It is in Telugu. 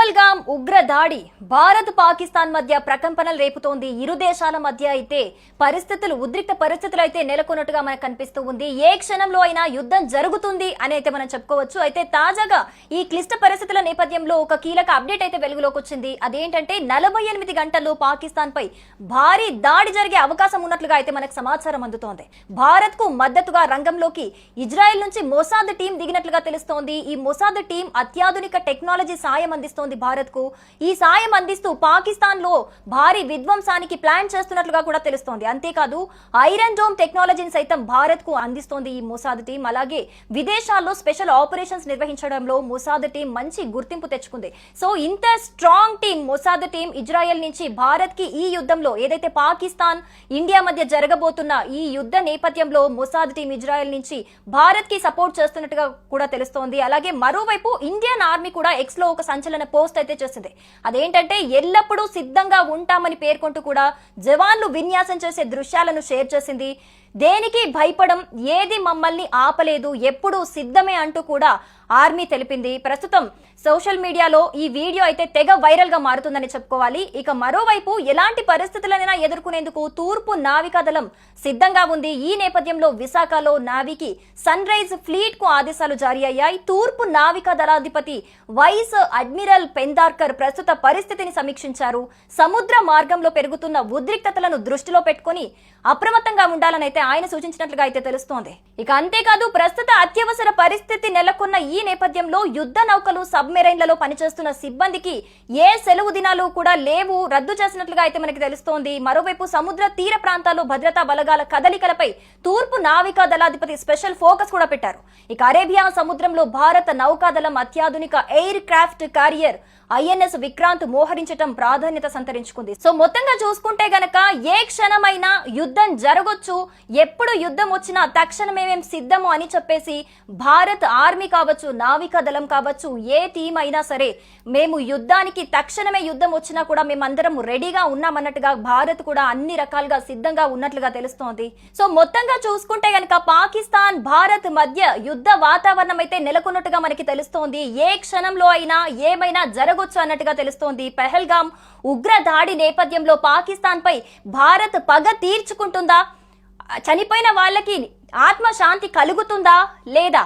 పహల్గామ్ ఉగ్ర దాడి భారత్ పాకిస్తాన్ మధ్య ప్రకంపనలు రేపుతోంది. ఇరు దేశాల మధ్య అయితే ఉద్రిక్త పరిస్థితులు అయితే నెలకొన్నట్టుగా మనకు కనిపిస్తూ ఉంది. ఏ క్షణంలో అయినా యుద్ధం జరుగుతుంది అని అయితే మనం చెప్పుకోవచ్చు. అయితే తాజాగా ఈ క్లిష్ట పరిస్థితుల నేపథ్యంలో ఒక కీలక అప్డేట్ అయితే వెలుగులోకి వచ్చింది. అదేంటంటే 48 గంటల్లో పాకిస్తాన్ పై భారీ దాడి జరిగే అవకాశం ఉన్నట్లుగా అయితే మనకు సమాచారం అందుతోంది. భారత్ కు మద్దతుగా రంగంలోకి ఇజ్రాయెల్ నుంచి మొసాద్ టీం దిగినట్లుగా తెలుస్తోంది. ఈ మొసాద్ టీం అత్యాధునిక టెక్నాలజీ సాయం అందిస్తోంది భారత్ కు. ఈ సాయం అందిస్తూ పాకిస్తాన్ లో భారీ విధ్వంసానికి ప్లాన్ చేస్తున్నట్లుగా కూడా తెలుస్తోంది. అంతేకాదు ఐరన్ డోమ్ టెక్నాలజీని సైతం భారత్ కు అందిస్తోంది ఈ మొసాద్ టీం. అలాగే విదేశాల్లో స్పెషల్ ఆపరేషన్స్ నిర్వహించడంలో మొసాద్ టీం మంచి గుర్తింపు తెచ్చుకుంది. సో ఇంత strong team Mossad team Israel నుంచి భారత్ కి ఈ యుద్ధంలో ఏదైతే పాకిస్తాన్ ఇండియా మధ్య జరగబోతున్న ఈ యుద్ధ నేపథ్యంలో మొసాద్ టీం ఇజ్రాయెల్ నుంచి భారత్ కి సపోర్ట్ చేస్తున్నట్టుగా కూడా తెలుస్తోంది. అలాగే మరోవైపు ఇండియన్ ఆర్మీ కూడా ఎక్స్ లో ఒక సంచలన పోస్ట్ అయితే చేసింది. అదేంటంటే ఎల్లప్పుడూ సిద్ధంగా ఉంటామని పేర్కొంటూ కూడా జవాన్లు విన్యాసం చేసే దృశ్యాలను షేర్ చేసింది. దేనికి భయపడం, ఏది మమ్మల్ని ఆపలేదు, ఎప్పుడూ సిద్ధమే అంటూ కూడా ఆర్మీ తెలిపింది. ప్రస్తుతం సోషల్ మీడియాలో ఈ వీడియో అయితే తెగ వైరల్ గా మారుతుందని చెప్పుకోవాలి. ఇక మరోవైపు ఎలాంటి పరిస్థితులనైనా ఎదుర్కొనేందుకు తూర్పు నావికాదళం సిద్ధంగా ఉంది. ఈ నేపథ్యంలో విశాఖలో నావికి సన్ రైజ్ ఫ్లీట్ కు ఆదేశాలు జారీ అయ్యాయి. తూర్పు నావికా దళాధిపతి వైస్ అడ్మిరల్ పెందార్కర్ ప్రస్తుత పరిస్థితిని సమీక్షించారు. సముద్ర మార్గంలో పెరుగుతున్న ఉద్రిక్తతలను దృష్టిలో పెట్టుకుని అప్రమత్తంగా ఉండాలని అయితే ఆయన సూచించినట్లుగా అయితే తెలుస్తోంది. ఇక అంతేకాదు ప్రస్తుత అత్యవసర పరిస్థితి నెలకొన్న ఈ నేపథ్యంలో యుద్ధ నౌకలు సబ్మెరైన్లలో పనిచేస్తున్న సిబ్బందికి ఏ సెలవు దినాలు కూడా లేవు, రద్దు చేసినట్లుగా అయితే మనకి తెలుస్తోంది. మరోవైపు సముద్ర తీర ప్రాంతాల్లో భద్రతా బలగాల కదలికలపై తూర్పు నావికా దళాధిపతి స్పెషల్ ఫోకస్ కూడా పెట్టారు. ఇక అరేబియా సముద్రంలో భారత నౌకాదళం అత్యాధునిక aircraft carrier INS Vikrant మోహరించటం ప్రాధాన్యత సంతరించుకుంది. సో మొత్తంగా చూసుకుంటే గనక ఏ క్షణమైనా యుద్ధం జరగొచ్చు, ఎప్పుడు యుద్ధం వచ్చినా తక్షణమే మేము సిద్ధము అని చెప్పేసి భారత్ ఆర్మీ కావచ్చు, నావికా దళం కావచ్చు, ఏ టీం అయినా సరే మేము యుద్ధానికి తక్షణమే యుద్ధం వచ్చినా కూడా మేమందరం రెడీగా ఉన్నామన్నట్టుగా భారత్ కూడా అన్ని రకాలుగా సిద్ధంగా ఉన్నట్లుగా తెలుస్తోంది. సో మొత్తంగా చూసుకుంటే గనక పాకిస్తాన్ భారత్ మధ్య యుద్ధ వాతావరణం అయితే నెలకొన్నట్టుగా మనకి తెలుస్తోంది. ఏ క్షణంలో అయినా ఏమైనా జరగొచ్చు అన్నట్టుగా తెలుస్తోంది. పహల్గామ్ ఉగ్ర దాడి నేపథ్యంలో పాకిస్తాన్ పై భారత్ పగ తీర్చుకుంటుందా, చనిపోయిన వాళ్ళకి ఆత్మశాంతి కలుగుతుందా లేదా